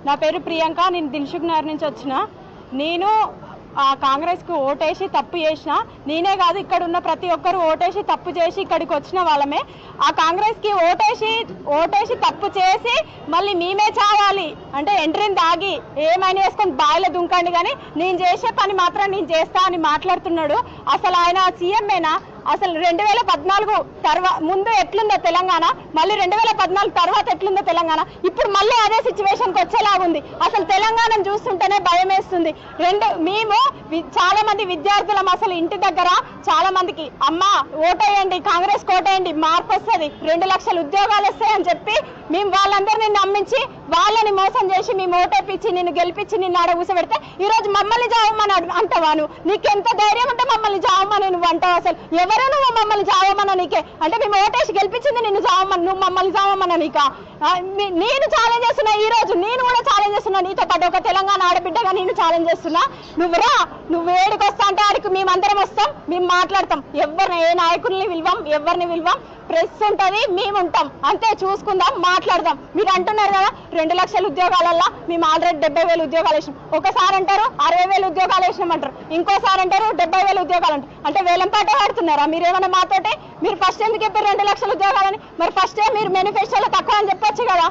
నా పేరు ప్రియాంక, నేను దిల్సుఖ్ నగర్ నుంచి వచ్చిన. నేను కాంగ్రెస్కు ఓటేసి తప్పు చేసిన, నేనే కాదు ఇక్కడ ఉన్న ప్రతి ఒక్కరు ఓటేసి తప్పు చేసి ఇక్కడికి వచ్చిన వాళ్ళమే. ఆ కాంగ్రెస్కి ఓటేసి తప్పు చేసి మళ్ళీ మేమే చావాలి అంటే ఎంట్రీని దాగి ఏమైనా వేసుకొని బాయిలో దుంకండి, కానీ నేను చేసే పని మాత్రం నేను చేస్తా అని మాట్లాడుతున్నాడు. అసలు ఆయన సీఎంఏనా? అసలు 2014 తర్వాత ముందు ఎట్లుందో తెలంగాణ, మళ్ళీ 2014 తర్వాత ఎట్లుందో తెలంగాణ, ఇప్పుడు మళ్ళీ అదే సిచ్యువేషన్కి వచ్చేలాగుంది. అసలు తెలంగాణను చూస్తుంటేనే భయం వేస్తుంది. మేము చాలా మంది విద్యార్థులం, అసలు ఇంటి దగ్గర చాలా మందికి అమ్మ ఓటేయండి, కాంగ్రెస్ ఓటేయండి, మార్పు వస్తుంది, 2 లక్షల ఉద్యోగాలు వస్తాయని చెప్పి మేము వాళ్ళందరినీ నమ్మించి వాళ్ళని మోసం చేసి మేము ఓటేపించి నిన్ను గెలిపించి నిన్ను ఆడ కూర్చోబెడితే ఈరోజు మమ్మల్ని జావమని అంటావా? నువ్వు నీకెంత ధైర్యం ఉంటే మమ్మల్ని జావమని నువ్వు అంటావు? అసలు ఎవరు నువ్వు మమ్మల్ని జావమన్నా? నీకే అంటే మేము ఓటేసి గెలిపించింది నిన్ను జావమని, నువ్వు మమ్మల్ని జావమన్నా? నీకా? నేను ఛాలెంజ్ చేస్తున్నా, ఈ రోజు నేను కూడా ఛాలెంజ్ చేస్తున్నా, నీతో పాటు ఒక తెలంగాణ ఆడబిడ్డగా నేను ఛాలెంజ్ చేస్తున్నా. నువ్వు రా, నువ్వు ఏడికి వస్తా అంటే ఆడికి మేమందరం వస్తాం, మేము మాట్లాడతాం. ఎవరిని ఏ నాయకుల్ని పిలవం, ఎవరిని పిలవం, ప్రెస్ ఉంటుంది, మేము ఉంటాం, అంతే. చూసుకుందాం, మాట్లాడదాం. మీరు అంటున్నారు కదా 2 లక్షల ఉద్యోగాలల్లో మేము ఆల్రెడీ 70,000 ఉద్యోగాలు వేసినాం. ఒకసారి అంటారు 60,000 ఉద్యోగాలు వేసినామంటారు, ఇంకోసారి అంటారు 70,000 ఉద్యోగాలు అంటారు. అంటే వేలం పాటే ఆడుతున్నారా మీరేమన్నా మాతోటి? మీరు ఫస్ట్ ఎందుకు చెప్పారు 2 లక్షల ఉద్యోగాలని? మరి ఫస్టే మీరు మేనిఫెస్టోలో తక్కువ అని చెప్పొచ్చు కదా.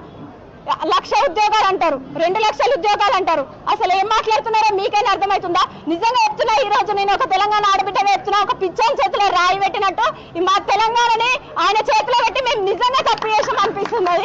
1 లక్ష ఉద్యోగాలు అంటారు, 2 లక్షల ఉద్యోగాలు అంటారు. అసలు ఏం మాట్లాడుతున్నారో మీకైనా అర్థమవుతుందా? నిజంగా చెప్తున్నా, ఈ రోజు నేను ఒక తెలంగాణ ఆడబిడ్డగా చెప్తున్నా, ఒక పిచ్చోని చేతిలో రాయి పెట్టినట్టు మా తెలంగాణని ఆయన చేతిలో పెట్టి మేము నిజంగా తప్పు చేసాం అనిపిస్తుంది.